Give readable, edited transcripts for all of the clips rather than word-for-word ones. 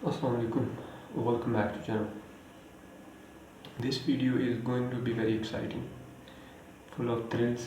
Assalamu alaikum. Welcome back to channel. This video is going to be very exciting, full of thrills.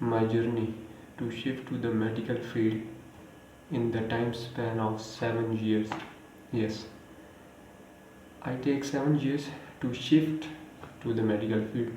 my journey to shift to the medical field in the time span of 7 years. Yes, I take 7 years to shift to the medical field.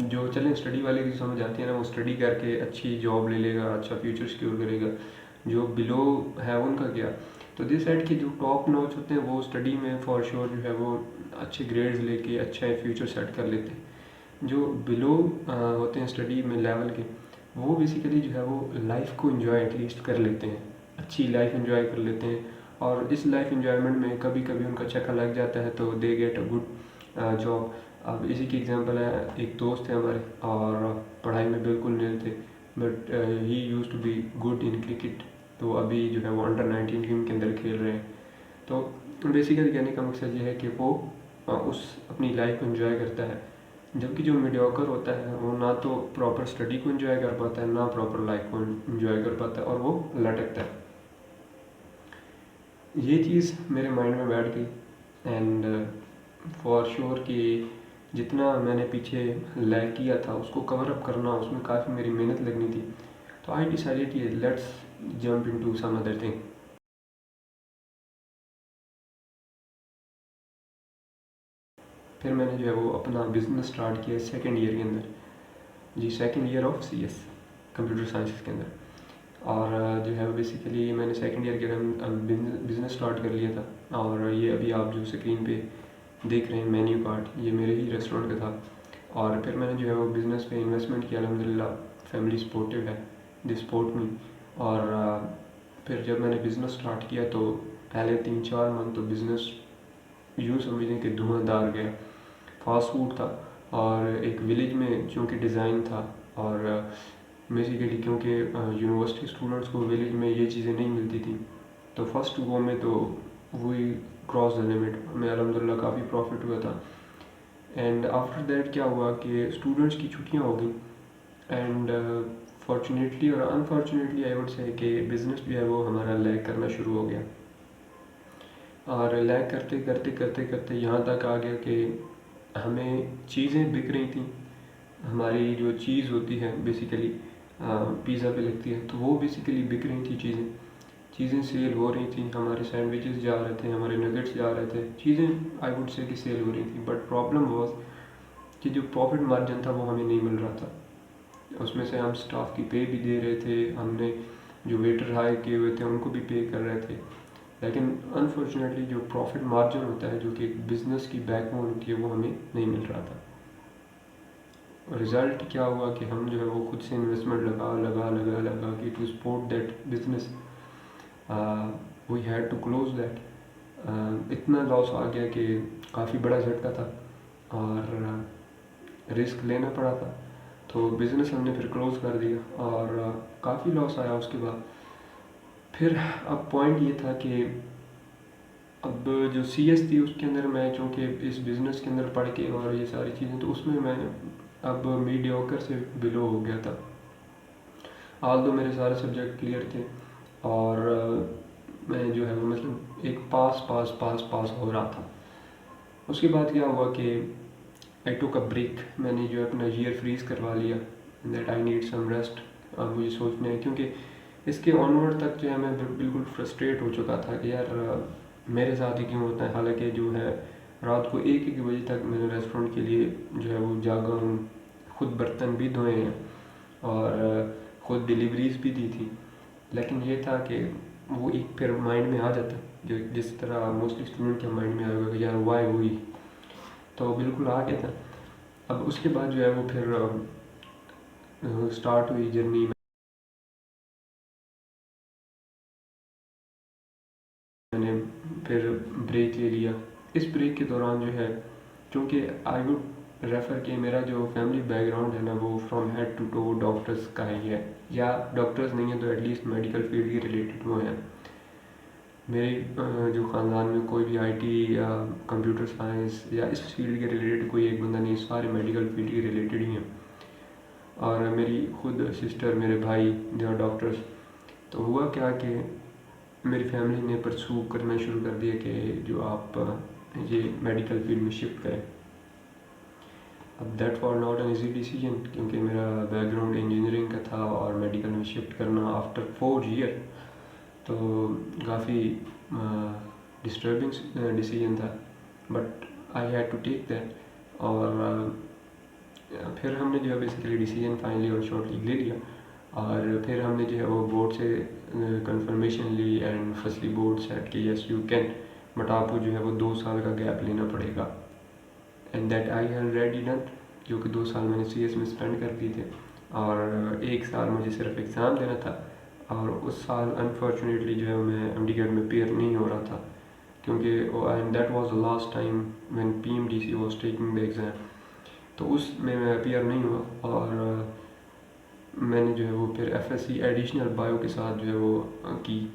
جو چلیں study والے کی سمجھ آتی ہے نا، وہ study کر کے اچھی جاب لے لے گا، اچھا فیوچر سیکیور کرے گا. جو بلو ہے ان کا کیا؟ تو دس سائڈ کے جو ٹاپ نوچ ہوتے ہیں وہ اسٹڈی میں فار شیور جو ہے وہ اچھے گریڈز لے کے اچھا فیوچر سیٹ کر لیتے ہیں. جو بلو ہوتے ہیں اسٹڈی میں لیول کے، وہ بیسیکلی جو ہے وہ لائف کو انجوائے ایٹ لیسٹ کر لیتے ہیں، اچھی لائف انجوائے کر لیتے ہیں. اور اس لائف انجوائمنٹ میں کبھی کبھی ان کا چکا لگ جاتا ہے تو they get a good job. اب اسی کی ایگزامپل ہے، ایک دوست ہے ہمارے اور پڑھائی میں بالکل نیل تھے، but he use to be good in cricket. تو ابھی جو ہے وہ انڈر 19 ٹیم کے اندر کھیل رہے ہیں. تو بیسیکلی کہنے کا مقصد یہ ہے کہ وہ اس اپنی لائف کو انجوائے کرتا ہے، جبکہ جو میڈیوکر ہوتا ہے وہ نہ تو پراپر اسٹڈی کو انجوائے کر پاتا ہے، نہ پراپر لائف کو انجوائے کر پاتا ہے، اور وہ لٹکتا ہے. یہ چیز میرے مائنڈ میں بیٹھ گئی. اینڈ فار شیور کہ جتنا میں نے پیچھے لیگ کیا تھا اس کو کور اپ کرنا، اس میں کافی میری محنت لگنی تھی. تو آئی ڈیسائیڈ کہ let's jump in to some other thing. پھر میں نے جو ہے وہ اپنا بزنس اسٹارٹ کیا سیکنڈ ایئر کے اندر. جی، second year of C S computer sciences کے اندر. اور جو ہے بیسیکلی میں نے سیکنڈ ایئر کے بزنس اسٹارٹ کر لیا تھا. اور یہ ابھی آپ جو اسکرین پہ دیکھ رہے ہیں مینیو کارڈ، یہ میرے ہی ریسٹورینٹ کا تھا. اور پھر میں نے جو ہے وہ بزنس پہ انویسٹمنٹ کیا. الحمد للہ فیملی سپورٹیو ہے، دے سپورٹ می. اور پھر جب میں نے بزنس اسٹارٹ کیا تو پہلے 3-4 منتھ تو بزنس یوں سمجھیں کہ دھواں دار گیا. فاسٹ فوڈ تھا اور ایک ولیج میں چونکہ ڈیزائن تھا، اور بیسیکلی کیونکہ یونیورسٹی اسٹوڈنٹس کو ولیج میں یہ چیزیں نہیں ملتی تھیں، تو فرسٹ گو میں تو وہی کراس دا لمٹ. ہمیں الحمد للہ کافی پروفٹ ہوا تھا. اینڈ آفٹر دیٹ کیا ہوا کہ اسٹوڈنٹس کی چھٹیاں ہو گئیں. اینڈ فارچونیٹلی اور انفارچونیٹلی آئی وڈ سے کہ بزنس جو ہے وہ ہمارا لیگ کرنا شروع ہو گیا. اور لیگ کرتے کرتے کرتے کرتے یہاں تک آ گیا کہ ہمیں چیزیں بک رہی تھیں. ہماری جو چیز ہوتی ہے بیسیکلی پیزا پہ لگتی ہے، تو وہ بیسیکلی بک رہی تھیں. چیزیں سیل ہو رہی تھیں. ہمارے سینڈوچز جا رہے تھے، ہمارے نگٹس جا رہے تھے، چیزیں آئی وڈ سے کہ سیل ہو رہی تھیں. بٹ پرابلم واز کہ جو پروفٹ مارجن تھا وہ ہمیں نہیں مل رہا تھا. اس میں سے ہم اسٹاف کی پے بھی دے رہے تھے، ہم نے جو ویٹر ہائر کیے ہوئے تھے ان کو بھی پے کر رہے تھے، لیکن انفارچونیٹلی جو پروفٹ مارجن ہوتا ہے جو کہ بزنس کی بیک بون ہوتی ہے وہ ہمیں نہیں مل رہا تھا. رزلٹ کیا ہوا کہ ہم جو ہے وہ خود سے انویسٹمنٹ لگا کہ to support that business we had to close that. اتنا لاس آ گیا کہ کافی بڑا جھٹکا تھا اور رسک لینا پڑا تھا. تو بزنس ہم نے پھر کلوز کر دیا اور کافی لاس آیا اس کے بعد. پھر اب پوائنٹ یہ تھا کہ اب جو سی ایس تھی اس کے اندر میں چونکہ اس بزنس کے اندر پڑھ کے اور یہ ساری چیزیں، تو اس میں اب میڈیوکر سے بلو ہو گیا تھا. آل دو میرے سارے سبجیکٹ کلیئر تھے اور میں جو ہے وہ مطلب ایک پاس ہو رہا تھا. اس کے بعد کیا ہوا کہ آئی ٹوک اے بریک. میں نے جو ہے اپنا ایئر فریز کروا لیا that I need some rest. اور مجھے سوچنا ہے کیونکہ اس کے آنورڈ تک جو ہے میں بالکل فرسٹریٹ ہو چکا تھا کہ یار میرے ساتھ ہی کیوں ہوتا ہے. حالانکہ جو ہے رات کو 1 بجے تک میں نے ریسٹورینٹ کے لیے جو ہے وہ جاگا ہوں، خود برتن بھی دھوئے ہیں اور خود ڈیلیوریز بھی دی تھی. لیکن یہ تھا کہ وہ ایک پھر مائنڈ میں آ جاتا ہے، جو جس طرح موسٹلی اسٹوڈنٹ کے مائنڈ میں آئے گا کہ یار وائی ہوئی، تو بالکل آ گیا تھا. اب اس کے بعد جو ہے وہ پھر اسٹارٹ ہوئی جرنی. میں نے پھر بریک لے لیا. اس بریک کے دوران جو ہے چونکہ آئی وڈ ریفر کہ میرا جو فیملی بیک گراؤنڈ ہے نا وہ from head to toe doctors کا ہی ہے، یا ڈاکٹرز نہیں ہیں تو ایٹ لیسٹ میڈیکل فیلڈ کے ریلیٹڈ وہ ہیں. میرے جو خاندان میں کوئی بھی آئی ٹی یا کمپیوٹر سائنس یا اس فیلڈ کے ریلیٹڈ کوئی ایک بندہ نہیں، سارے میڈیکل فیلڈ کے ریلیٹڈ ہی ہیں. اور میری خود سسٹر، میرے بھائی دے آر ڈاکٹرس. تو ہوا کیا کہ میری فیملی نے پرسو کرنا شروع کر دیا کہ جو آپ یہ میڈیکل فیلڈ میں شفٹ کریں. اب that for not an easy decision کیونکہ میرا بیک گراؤنڈ انجینئرنگ کا تھا اور میڈیکل میں شفٹ کرنا آفٹر 4 ایئر تو کافی ڈسٹربنگ ڈیسیجن تھا. But I had to take that. اور پھر ہم نے جو ہے بیسیکلی ڈیسیجن فائنلی اور شارٹلی لے لیا، اور پھر ہم نے جو ہے وہ بورڈ سے کنفرمیشن لی اینڈ فرسٹلی بورڈ سیٹ کہ یس یو کین، بٹ آپ کو جو ہے وہ 2 سال کا گیپ لینا پڑے گا، and that I have ready done, جو کہ 2 سال میں نے سی ایس میں اسپینڈ کر دیے تھے، اور 1 سال مجھے صرف ایگزام دینا تھا، اور اس سال انفارچونیٹلی جو ہے میں ایم ڈی گیٹ میں پیئر نہیں ہو رہا تھا، کیونکہ and that was the last time when P M D C was taking the exam, تو اس میں پیئر نہیں ہوا، اور میں نے جو ہے وہ پھر F S C additional bio کے ساتھ جو ہے وہ کی،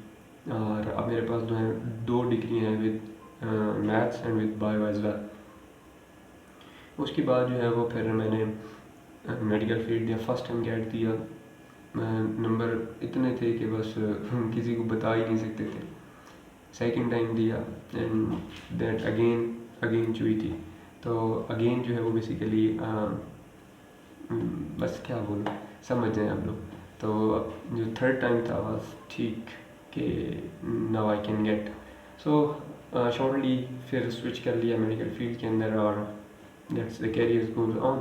اور اب میرے پاس جو ہے 2 ڈگری ہیں with maths and with bio as well. اس کے بعد جو ہے وہ پھر میں نے میڈیکل فیلڈ دیا، فرسٹ ٹائم گیٹ دیا، نمبر اتنے تھے کہ بس کسی کو بتا ہی نہیں سکتے تھے، سیکنڈ ٹائم دیا اینڈ دیٹ اگین چوئی تھی، تو اگین جو ہے وہ بیسیکلی بس کیا بولوں، سمجھ جائیں آپ لوگ، تو جو تھرڈ ٹائم تھا بس ٹھیک کہ now I can get, so shortly پھر سوئچ کر لیا میڈیکل فیلڈ کے اندر، اور that's the career goes on.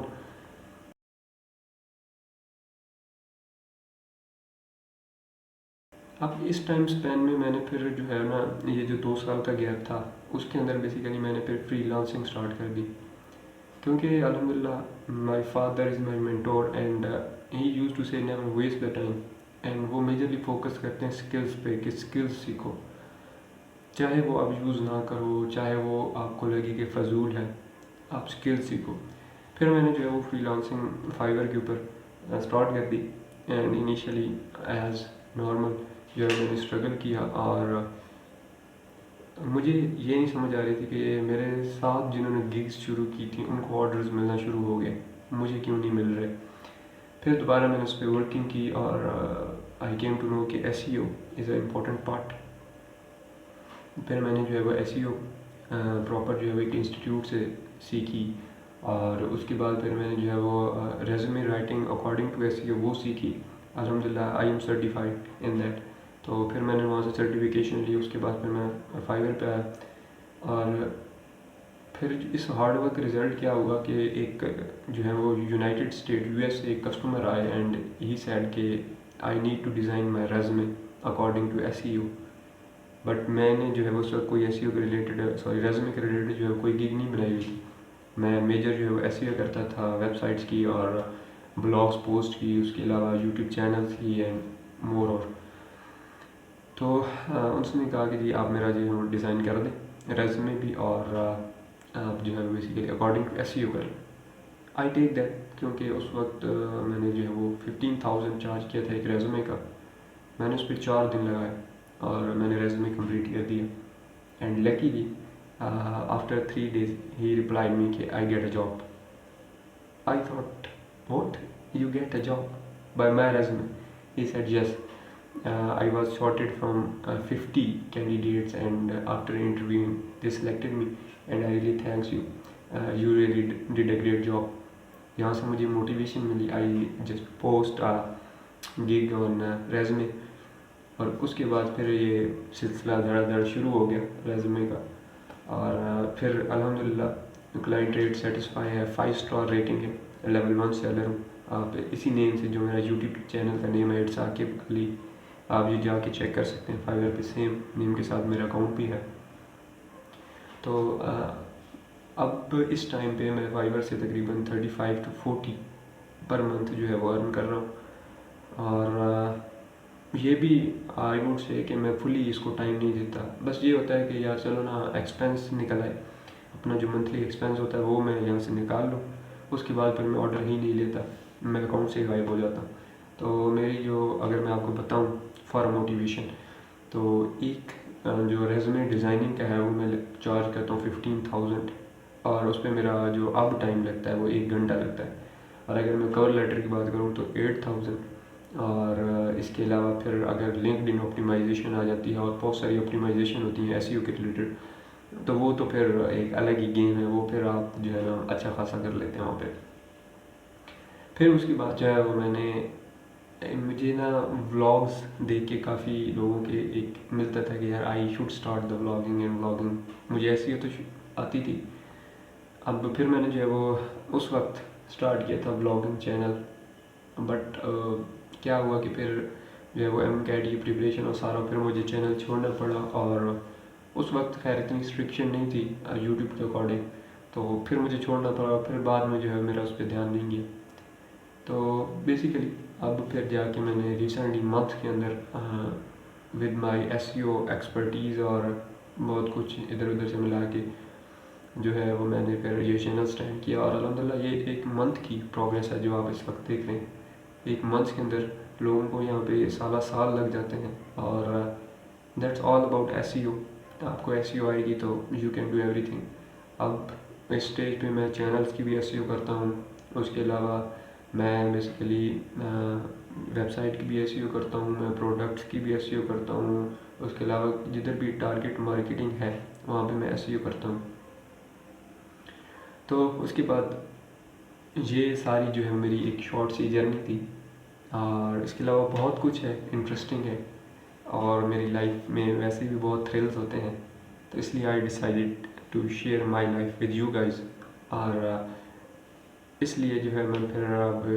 اب اس ٹائم اسپین میں نے پھر جو ہے نا یہ جو 2 سال کا گیپ تھا اس کے اندر بیسیکلی میں نے پھر فری لانسنگ اسٹارٹ کر دی، کیونکہ الحمد للہ my father is my mentor and he use to say never waste the time, and وہ میجرلی فوکس کرتے ہیں اسکلس پہ کہ اسکلس سیکھو، چاہے وہ آپ یوز نہ کرو، چاہے وہ آپ کو لگے کہ فضول ہے، آپ اسکلس سیکھو۔ پھر میں نے جو ہے وہ فری لانسنگ فائیور کے اوپر اسٹارٹ کر دی، اینڈ انیشیلی ایز نارمل جو ہے میں نے اسٹرگل کیا، اور مجھے یہ نہیں سمجھ آ رہی تھی کہ میرے ساتھ جنہوں نے گگس شروع کی تھی ان کو آرڈرز ملنا شروع ہو گئے، مجھے کیوں نہیں مل رہے۔ پھر دوبارہ میں نے اس پہ ورکنگ کی، اور آئی کیم ٹو نو کہ S E O is a important part. پھر میں نے جو ہے وہ ایس ای او پراپر جو ہے وہ ایک انسٹیٹیوٹ سے سیکھی، اور اس کے بعد پھر میں نے جو ہے وہ resume writing according to S E O وہ سیکھی، الحمد للہ I am certified in that, تو پھر میں نے وہاں سے سرٹیفکیشن لی، اس کے بعد پھر میں فائیور پہ آیا، اور پھر اس ہارڈ ورک کا رزلٹ کیا ہوا کہ ایک جو ہے وہ یونائٹیڈ اسٹیٹ یو ایس سے ایک کسٹمر آئے اینڈ ہی سیڈ کہ I need to design my resume according to S E O, but میں نے جو ہے وہ سب کوئی ایس ای او کے ریلیٹڈ ریزومے کے ریلیٹڈ جو ہے کوئی گگ نہیں بنائی ہوئی تھی، میں میجر جو ہے وہ ایس ای او کرتا تھا، ویب سائٹس کی اور بلاگس پوسٹ کی، اس کے علاوہ یوٹیوب چینلس کی اینڈ مور، اور تو اس نے کہا کہ جی آپ میرا جو ہے وہ ڈیزائن کر دیں ریزومے بھی، اور آپ جو ہے basically according to S E O کر لیں، آئی ٹیک دیٹ، کیونکہ اس وقت میں نے جو ہے وہ 15,000 چارج کیا تھا ایک ریزومے کا، میں نے اس پہ 4 دن لگائے اور میں نے ریزومے کمپلیٹ کر دیا، اینڈ لکیلی آفٹر 3 days ہی ریپلائڈ می کہ I get a job, I thought what you get a job by my resume, he said yes I was shorted from 50 candidates, and after interviewing they selected me, and I really thanks you, you really did a great job۔ یہاں سے مجھے motivation ملی، I just post a gig on resume، اور اس کے بعد پھر یہ سلسلہ دھڑا دھڑ شروع ہو گیا ریزومے کا، اور پھر الحمدللہ کلائنٹ ریٹ سیٹسفائی ہے، 5 star ریٹنگ ہے، لیول 1 سیلر ہوں۔ آپ اسی نیم سے جو میرا یوٹیوب چینل کا نیم ہے اٹس عاقب علی، آپ یہ جا کے چیک کر سکتے ہیں، فائیور پہ سیم نیم کے ساتھ میرا اکاؤنٹ بھی ہے۔ تو اب اس ٹائم پہ میں فائیور سے تقریباً 35 to 40 پر منتھ جو ہے وہ ارن کر رہا ہوں، اور یہ بھی آئی ووڈ سے کہ میں فلی اس کو ٹائم نہیں دیتا، بس یہ ہوتا ہے کہ یار چلو نا ایکسپینس نکل آئے، اپنا جو منتھلی ایکسپینس ہوتا ہے وہ میں یہاں سے نکال لوں، اس کے بعد پھر میں آرڈر ہی نہیں لیتا، میں اکاؤنٹ سے غائب ہو جاتا ہوں۔ تو میری جو اگر میں آپ کو بتاؤں فار موٹیویشن، تو ایک جو ریزومے ڈیزائننگ کا ہے وہ میں چارج کرتا ہوں 15,000، اور اس پہ میرا جو اب ٹائم لگتا ہے وہ 1 گھنٹہ لگتا ہے، اور اگر میں کور لیٹر کی بات کروں تو 8,000، اور اس کے علاوہ پھر اگر لنکڈ ان آپٹیمائزیشن آ جاتی ہے اور بہت ساری آپٹیمائزیشن ہوتی ہیں ایس ای او کے ریلیٹڈ، تو وہ تو پھر ایک الگ ہی گیم ہے، وہ پھر آپ جو ہے نا اچھا خاصا کر لیتے ہیں وہاں پہ۔ پھر اس کے بعد جو ہے وہ میں نے مجھے نا ولاگز دیکھ کے کافی لوگوں کے ایک ملتا تھا کہ یار I should start the vlogging and vlogging, مجھے ایسی تو آتی تھی۔ اب پھر میں نے جو ہے وہ اس وقت اسٹارٹ کیا تھا بلاگنگ چینل، بٹ کیا ہوا کہ پھر جو ہے وہ MCAT کی پریپریشن اور سارا، پھر مجھے چینل چھوڑنا پڑا، اور اس وقت خیر اتنی اسٹرکشن نہیں تھی یوٹیوب کے اکارڈنگ، تو پھر مجھے چھوڑنا پڑا، پھر بعد میں جو ہے میرا اس پہ دھیان نہیں گیا. تو بیسیکلی اب پھر جا کے میں نے ریسنٹلی منتھ کے اندر ود مائی SEO ایکسپرٹیز اور بہت کچھ ادھر ادھر سے ملا کے جو ہے وہ میں نے پھر یہ چینل اسٹارٹ کیا، اور الحمدللہ یہ ایک منتھ کی پروگریس ہے جو آپ اس وقت دیکھ رہے ہیں. ایک منتھ کے اندر لوگوں کو یہاں پہ سال لگ جاتے ہیں، اور دیٹس آل اباؤٹ SEO. آپ کو SEO آئے گی تو you can do every thing. اب اس اسٹیج پہ میں چینلس کی بھی SEO کرتا ہوں، اس کے علاوہ میں بیسیکلی ویب سائٹ کی بھی SEO کرتا ہوں، میں پروڈکٹس کی بھی SEO کرتا ہوں، اس کے علاوہ جدھر بھی ٹارگٹ مارکیٹنگ ہے وہاں پہ میں SEO کرتا ہوں. تو اس کے بعد یہ ساری جو ہے میری ایک شارٹ سی جرنی تھی، اور اس کے علاوہ بہت کچھ ہے انٹرسٹنگ ہے، اور میری لائف میں ویسے بھی بہت تھرلز ہوتے ہیں، تو اس لیے I decided to share my life with you guys. اور اس لیے جو ہے میں پھر اب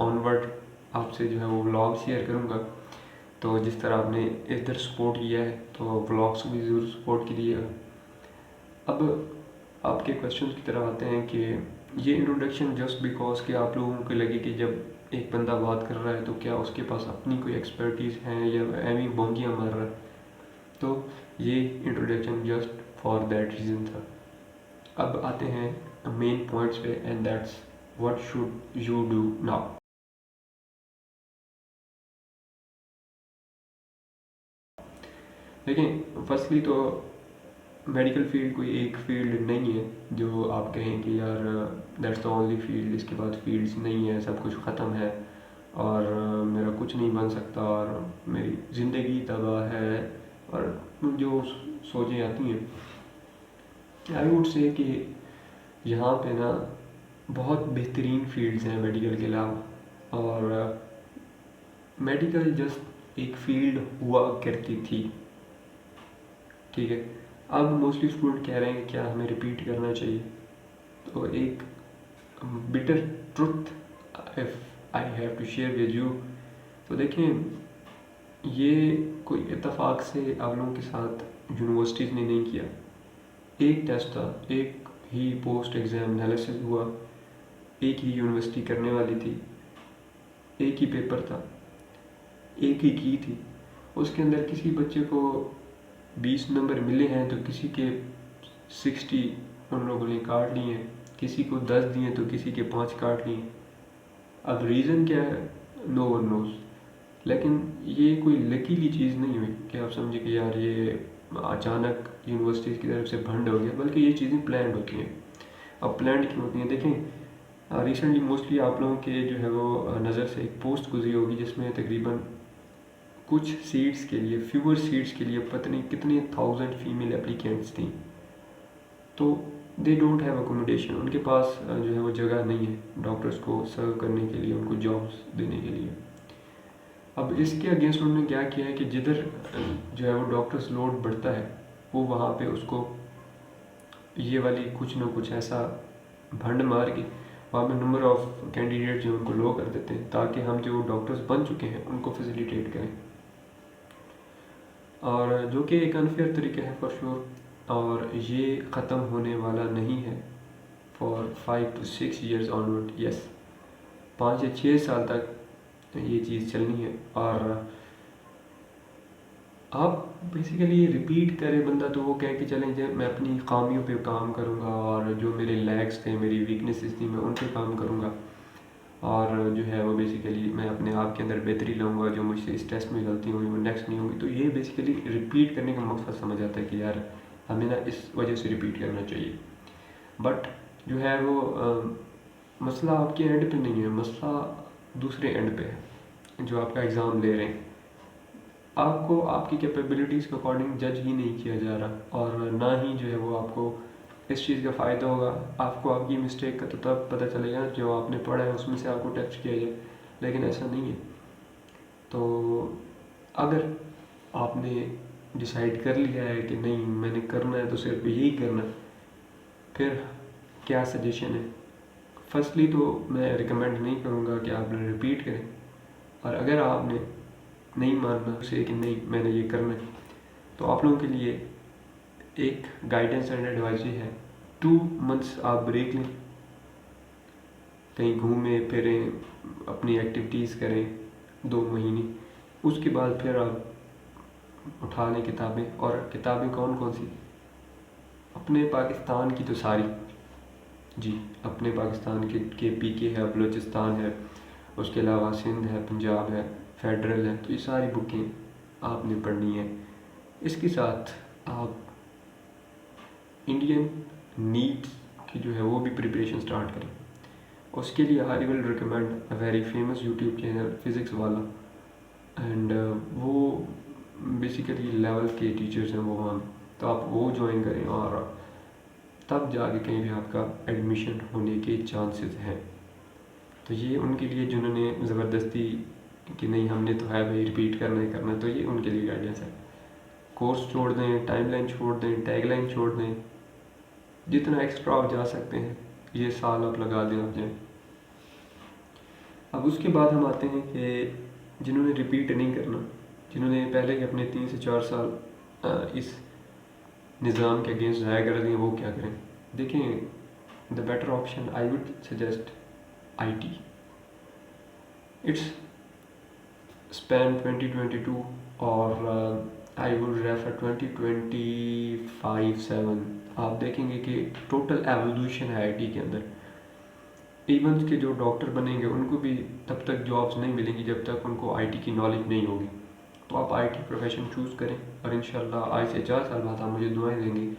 آنورڈ آپ سے جو ہے وہ ولاگ شیئر کروں گا. تو جس طرح آپ نے ادھر سپورٹ کیا ہے تو ولاگس بھی ضرور سپورٹ کیجیے گا. اب آپ کے کویشچن کی طرف آتے ہیں کہ یہ انٹروڈکشن جسٹ بیکاز کہ آپ لوگوں کو لگے کہ جب ایک بندہ بات کر رہا ہے تو کیا اس کے پاس اپنی کوئی ایکسپرٹیز ہے یا ایویں بونگیاں مار رہا ہے، تو یہ introduction just for that reason تھا. اب آتے ہیں مین پوائنٹس پہ، and that's what should you do now. دیکھیں فرسٹلی تو میڈیکل فیلڈ کوئی ایک فیلڈ نہیں ہے جو آپ کہیں کہ یار دیٹس دا اونلی فیلڈ، اس کے بعد فیلڈس نہیں ہے، سب کچھ ختم ہے اور میرا کچھ نہیں بن سکتا اور میری زندگی تباہ ہے، اور جو سوچیں آتی ہیں. آئی ووڈ سے کہ یہاں پہ نا بہت بہترین فیلڈز ہیں میڈیکل کے علاوہ، اور میڈیکل جسٹ ایک فیلڈ ہوا کرتی تھی. ٹھیک ہے، اب موسٹلی اسٹوڈنٹ کہہ رہے ہیں کہ کیا ہمیں ریپیٹ کرنا چاہیے. تو ایک bitter truth of I have to share with you, تو دیکھیں یہ کوئی اتفاق سے آپ لوگوں کے ساتھ یونیورسٹیز نے نہیں کیا. ایک ٹیسٹ تھا، ایک ہی پوسٹ ایگزام انالیسس ہوا، ایک ہی یونیورسٹی کرنے والی تھی، ایک ہی پیپر تھا، ایک ہی کی تھی. اس کے اندر کسی بچے کو 20 نمبر ملے ہیں تو کسی کے 60 ان لوگوں نے کاٹ لیے ہیں، کسی کو 10 دیے تو کسی کے 5 کاٹ لیے. اب ریزن کیا ہے نو ون نوز، لیکن یہ کوئی لکیلی چیز نہیں ہوئی کہ آپ سمجھے کہ یار یہ اچانک یونیورسٹیز کی طرف سے بھنڈ ہو گیا، بلکہ یہ چیزیں پلانڈ ہوتی ہیں. اب پلانڈ کیوں ہوتی ہیں؟ دیکھیں ریسنٹلی موسٹلی آپ لوگوں کے جو ہے وہ نظر سے ایک پوسٹ گزری ہوگی جس میں تقریباً کچھ سیٹس کے لیے، فیور سیٹس کے لیے پتہ نہیں کتنے 1000 فیمیل اپلیکینٹس تھیں. تو دے ڈونٹ ہیو اکوموڈیشن، ان کے پاس جو ہے وہ جگہ نہیں ہے ڈاکٹرس کو سرو کرنے کے لیے، ان کو جابس دینے کے لیے. اب اس کے اگینسٹ انہوں نے کیا کیا ہے کہ جدھر جو ہے وہ ڈاکٹرس لوڈ بڑھتا ہے وہ وہاں پہ اس کو یہ والی کچھ نہ کچھ ایسا بھنڈ مار کے وہاں پہ نمبر آف کینڈیڈیٹ جو ان کو لو کر دیتے ہیں تاکہ ہم جو ڈاکٹرس بن چکے ہیں ان کو فیسیلیٹیٹ کریں، اور جو کہ ایک انفیئر طریقہ ہے فار شور، اور یہ ختم ہونے والا نہیں ہے فار 5 to 6 years onward. یس 5 یا 6 سال تک یہ چیز چلنی ہے. اور آپ بیسیکلی ریپیٹ کرے بندہ تو وہ کہہ کے چلیں کہ میں اپنی خامیوں پہ کام کروں گا، اور جو میرے لیگس تھے، میری ویکنیسز تھیں، میں ان پہ کام کروں گا، اور جو ہے وہ بیسیکلی میں اپنے آپ کے اندر بہتری لاؤں گا، جو مجھ سے اس ٹیسٹ میں غلطی ہوئی وہ نیکسٹ نہیں ہوگی. تو یہ بیسیکلی ریپیٹ کرنے کا مقصد سمجھ آتا ہے کہ یار ہمیں نا اس وجہ سے ریپیٹ کرنا چاہیے. بٹ جو ہے وہ مسئلہ آپ کے اینڈ پہ نہیں ہے، مسئلہ دوسرے اینڈ پہ ہے جو آپ کا ایگزام لے رہے ہیں. آپ کو آپ کی کیپیبلٹیز کے اکارڈنگ جج ہی نہیں کیا جا رہا، اور نہ ہی جو ہے وہ آپ کو اس چیز کا فائدہ ہوگا. آپ کو آپ کی مسٹیک کا تو تب پتہ چلے گا جو آپ نے پڑھا ہے اس میں سے آپ کو ٹیسٹ کیا جائے، لیکن ایسا نہیں ہے. تو اگر آپ نے ڈیسائیڈ کر لیا ہے کہ نہیں میں نے کرنا ہے تو صرف یہی کرنا ہے، پھر کیا سجیشن ہے؟ فرسٹلی تو میں ریکمینڈ نہیں کروں گا کہ آپ نے ریپیٹ کریں، اور اگر آپ نے نہیں ماننا اسے کہ نہیں میں نے یہ کرنا ہے، تو آپ لوگوں کے لیے ایک گائیڈنس اینڈ ایڈوائز یہ ہے 2 months آپ بریک لیں، کہیں گھومیں پھریں، اپنی ایکٹیویٹیز کریں 2 مہینے، اس کے بعد پھر آپ اٹھا لیں کتابیں. اور کتابیں کون کون سی؟ اپنے پاکستان کی تو ساری، جی اپنے پاکستان کے پی کے ہے، بلوچستان ہے، اس کے علاوہ سندھ ہے، پنجاب ہے، فیڈرل ہے، تو یہ ساری بکیں آپ نے پڑھنی ہیں. اس کے ساتھ آپ انڈین نیٹس کی جو ہے وہ بھی پریپریشن سٹارٹ کریں. اس کے لیے I will recommend a very famous YouTube channel Physics Wallah, and وہ بیسیکلی لیول کے ٹیچرس ہیں وہ وہاں، تو آپ وہ جوائن کریں اور تب جا کے کہیں بھی آپ کا ایڈمیشن ہونے کے چانسز ہیں. تو یہ ان کے لیے جنہوں نے زبردستی کہ نہیں ہم نے تو ہے بھائی ریپیٹ کرنا ہی کرنا، تو یہ ان کے لیے گائیڈنس ہے. کورس چھوڑ دیں، ٹائم لائن چھوڑ دیں، ٹیگ لائن چھوڑ دیں، جتنا ایکسٹرا آپ جا سکتے ہیں یہ سال آپ لگا دیں آپ جائیں. اب اس کے بعد ہم آتے ہیں کہ جنہوں نے ریپیٹ نہیں کرنا، جنہوں نے پہلے کے اپنے 3 سے 4 سال اس نظام کے اگینسٹ ضائع کر دیں، وہ کیا کریں؟ دیکھیں، the better option I would suggest I T. It's span 2022 اور آئی وڈ ریفر 2025-7. آپ دیکھیں گے کہ ٹوٹل ایولیوشن ہے آئی ٹی کے اندر. ایونس کے جو ڈاکٹر بنیں گے ان کو بھی تب تک جابس نہیں ملیں گی جب تک ان کو آئی ٹی کی نالج نہیں ہوگی. تو آپ آئی ٹی پروفیشن چوز کریں، اور انشاءاللہ آج سے 4 سال بعد آپ مجھے دعائیں دیں گے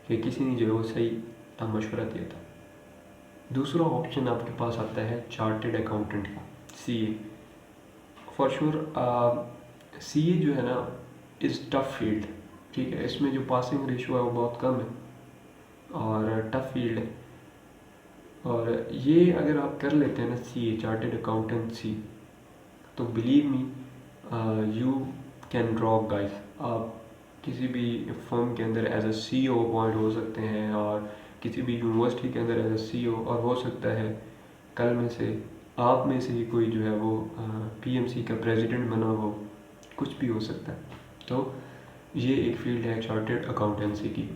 کہ کسی نے جو ہے وہ صحیح مشورہ دیا تھا. دوسرا آپشن آپ کے پاس آتا ہے چارٹرڈ اکاؤنٹنٹ کا، سی اے. فار شور سی اے جو ہے نا از ٹف فیلڈ، ٹھیک ہے، اس میں جو پاسنگ ریشو ہے وہ بہت کم ہے اور ٹف فیلڈ ہے. اور یہ اگر آپ کر لیتے ہیں نا سی اے، چارٹرڈ اکاؤنٹنسی، تو believe me you can drop guys. آپ کسی بھی فرم کے اندر as a C O appoint ہو سکتے ہیں، اور کسی بھی یونیورسٹی کے اندر ایز اے سی او، اور ہو سکتا ہے کل میں سے آپ میں سے ہی کوئی جو ہے وہ پی ایم سی کا پریزیڈنٹ بنا ہو، کچھ بھی ہو سکتا ہے. تو یہ ایک فیلڈ ہے چارٹرڈ اکاؤنٹنسی کی.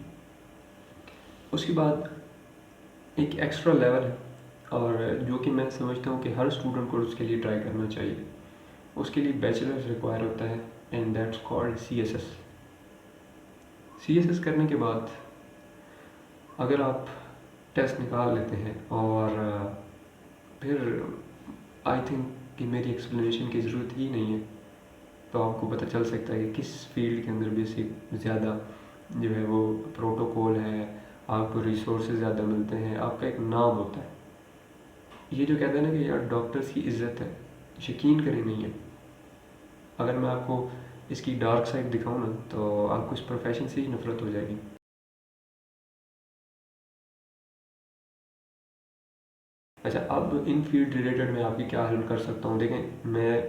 اس کے بعد ایک ایکسٹرا لیول ہے، اور جو کہ میں سمجھتا ہوں کہ ہر اسٹوڈنٹ کو اس کے لیے ٹرائی کرنا چاہیے. اس کے لیے بیچلرز ریکوائر ہوتا ہے، and that's called C S S. C S S کرنے کے بعد اگر آپ ٹیسٹ نکال لیتے ہیں، اور پھر آئی تھنک کہ میری ایکسپلینیشن کی ضرورت ہی نہیں ہے، تو آپ کو پتہ چل سکتا ہے کہ کس فیلڈ کے اندر بیسک زیادہ جو ہے وہ پروٹوکول ہے، آپ کو ریسورسز زیادہ ملتے ہیں، آپ کا ایک نام ہوتا ہے. یہ جو کہتے ہیں نا کہ یار ڈاکٹرز کی عزت ہے، یقین کریں نہیں ہے. اگر میں آپ کو اس کی ڈارک سائڈ دکھاؤں نا تو آپ کو اس پروفیشن سے ہی نفرت ہو جائے گی. اچھا، اب ان فیلڈ ریلیٹڈ میں آپ کی کیا ہیلپ کر سکتا ہوں؟ دیکھیں، میں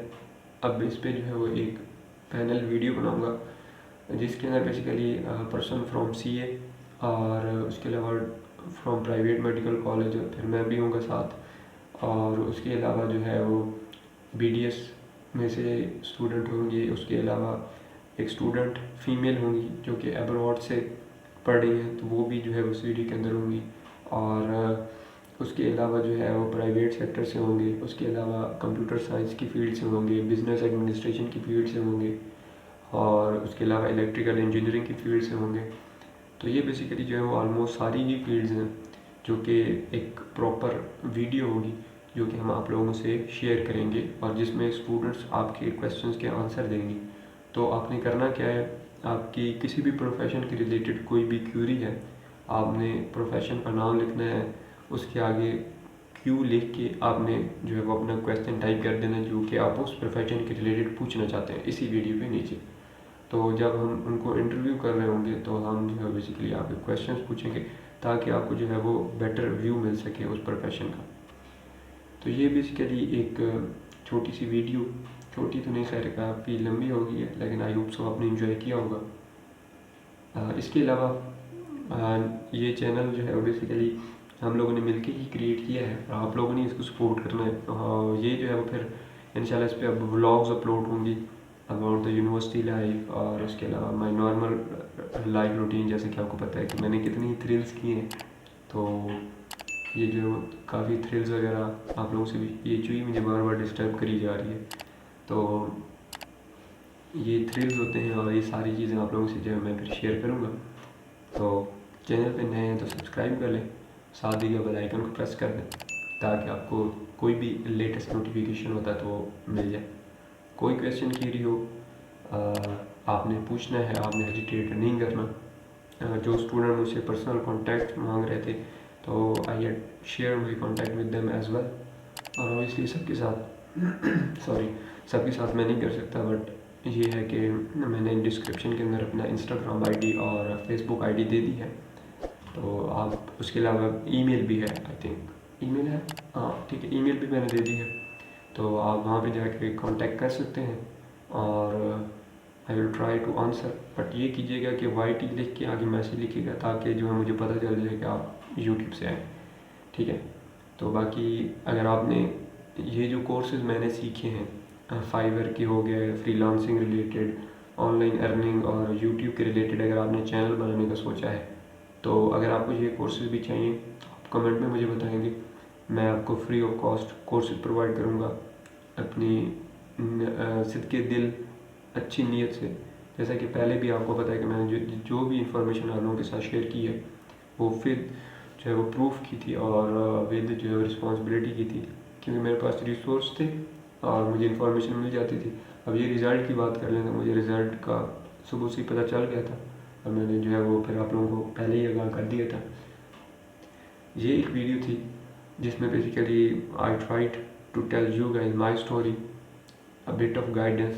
اب اس پہ جو ہے وہ ایک پینل ویڈیو بناؤں گا جس کے اندر بیسیکلی پرسن فرام سی اے، اور اس کے علاوہ فرام پرائیویٹ میڈیکل کالج، پھر میں بھی ہوں گا ساتھ، اور اس کے علاوہ جو ہے وہ بی ڈی ایس میں سے اسٹوڈنٹ ہوں گی. اس کے علاوہ ایک اسٹوڈنٹ فیمیل ہوں گی جو کہ ایبراڈ سے پڑھ رہی ہیں، تو وہ بھی جو ہے اس ویڈیو کے اندر ہوں گی. اور اس کے علاوہ جو ہے وہ پرائیویٹ سیکٹر سے ہوں گے، اس کے علاوہ کمپیوٹر سائنس کی فیلڈ سے ہوں گے، بزنس ایڈمنسٹریشن کی فیلڈ سے ہوں گے، اور اس کے علاوہ الیکٹریکل انجینئرنگ کی فیلڈ سے ہوں گے. تو یہ بیسیکلی جو ہے وہ آلموسٹ ساری ہی فیلڈز ہیں جو کہ ایک پراپر ویڈیو ہوگی جو کہ ہم آپ لوگوں سے شیئر کریں گے، اور جس میں اسٹوڈنٹس آپ کے کویسچنس کے آنسر دیں گے. تو آپ نے کرنا کیا ہے، آپ کی کسی بھی پروفیشن کے ریلیٹڈ کوئی بھی کیوری ہے، آپ نے پروفیشن کا نام لکھنا ہے، اس کے آگے کیو لکھ کے آپ نے جو ہے وہ اپنا کویسچن ٹائپ کر دینا جو کہ آپ اس پروفیشن کے ریلیٹڈ پوچھنا چاہتے ہیں اسی ویڈیو پہ نیچے. تو جب ہم ان کو انٹرویو کر رہے ہوں گے تو ہم جو ہے بیسیکلی آپ کے کویسچنس پوچھیں گے تاکہ آپ کو جو ہے وہ بیٹر ویو مل سکے اس پروفیشن کا. تو یہ بیسیکلی ایک چھوٹی سی ویڈیو، چھوٹی تو نہیں، خیر کافی لمبی ہو گئی ہے، لیکن آئی ہوپ سو آپ نے انجوائے کیا ہوگا. اس کے علاوہ یہ چینل جو ہے وہ بیسیکلی ہم لوگوں نے مل کے ہی کریٹ کیا ہے اور آپ لوگوں نے اس کو سپورٹ کرنا ہے. یہ جو ہے وہ پھر انشاءاللہ اس پہ اب ولاگز اپلوڈ ہوں گی اباؤٹ دا یونیورسٹی لائف، اور اس کے علاوہ مائی نارمل لائف روٹین، جیسے کہ آپ کو پتہ ہے کہ میں نے کتنی تھرلس کیے ہیں. تو یہ جو کافی تھرلز وغیرہ آپ لوگوں سے بھی یہ چوئی مجھے بار بار ڈسٹرب کری جا رہی ہے. تو یہ تھرلز ہوتے ہیں اور یہ ساری چیزیں آپ لوگوں سے جو ہے میں پھر شیئر کروں گا. تو چینل پہ نئے ہیں تو سبسکرائب کر لیں، ساتھ ہی بیل آئیکن کو پریس کر دیں تاکہ آپ کو کوئی بھی لیٹسٹ نوٹیفیکیشن ہوتا ہے تو وہ مل جائے. کوئی کویشچن کیری ہو آپ نے پوچھنا ہے، آپ نے ہیجیٹیٹ نہیں کرنا. جو اسٹوڈنٹ مجھ سے پرسنل کانٹیکٹ مانگ رہے تھے تو I had share my contact with them as well. اور اوبیسلی سب کے ساتھ سب کے ساتھ میں نہیں کر سکتا، بٹ یہ ہے کہ میں نے ڈسکرپشن کے اندر اپنا انسٹاگرام آئی ڈی اور فیس بک آئی ڈی دے دی ہے. تو آپ اس کے علاوہ ای میل بھی ہے، آئی تھنک ای میل ہے، ہاں ٹھیک ہے، ای میل بھی میں نے دے دی ہے. تو آپ وہاں پہ جا کے کانٹیکٹ کر سکتے ہیں اور I will try to answer. But یہ کیجیے گا کہ وائی ٹی لکھ کے آگے میسیج لکھیے گا تاکہ جو ہے مجھے پتہ چل جائے کہ آپ یوٹیوب سے آئیں. ٹھیک ہے. تو باقی اگر آپ نے یہ جو کورسز میں نے سیکھے ہیں فائیور کے ہو گئے، free lancing related, on line earning اور یوٹیوب کے ریلیٹڈ، اگر آپ نے چینل بنانے کا سوچا ہے تو اگر آپ کو یہ کورسز بھی چاہیے آپ کمنٹ میں مجھے بتائیں گے. میں آپ کو free of cost courses provide کروں گا اپنی صدقے دل اچھی نیت سے. جیسا کہ پہلے بھی آپ کو پتہ ہے کہ میں نے جو بھی انفارمیشن آپ لوگوں کے ساتھ شیئر کی ہے وہ پھر جو ہے وہ پروف کی تھی اور ود جو ہے رسپانسبلٹی کی تھی، کیونکہ میرے پاس ریسورس تھے اور مجھے انفارمیشن مل جاتی تھی. اب یہ رزلٹ کی بات کر لیں تو مجھے رزلٹ کا صبح سے پتہ چل گیا تھا اور میں نے جو ہے وہ پھر آپ لوگوں کو پہلے ہی آگاہ کر دیا تھا. یہ ایک ویڈیو تھی جس میں basically I tried to tell you guys my story, a bit of guidance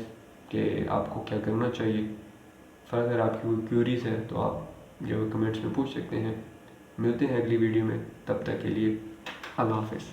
کہ آپ کو کیا کرنا چاہیے. فردر آپ کی کوئی کیوریز ہے تو آپ جو کمنٹس میں پوچھ سکتے ہیں. ملتے ہیں اگلی ویڈیو میں، تب تک کے لیے اللہ حافظ.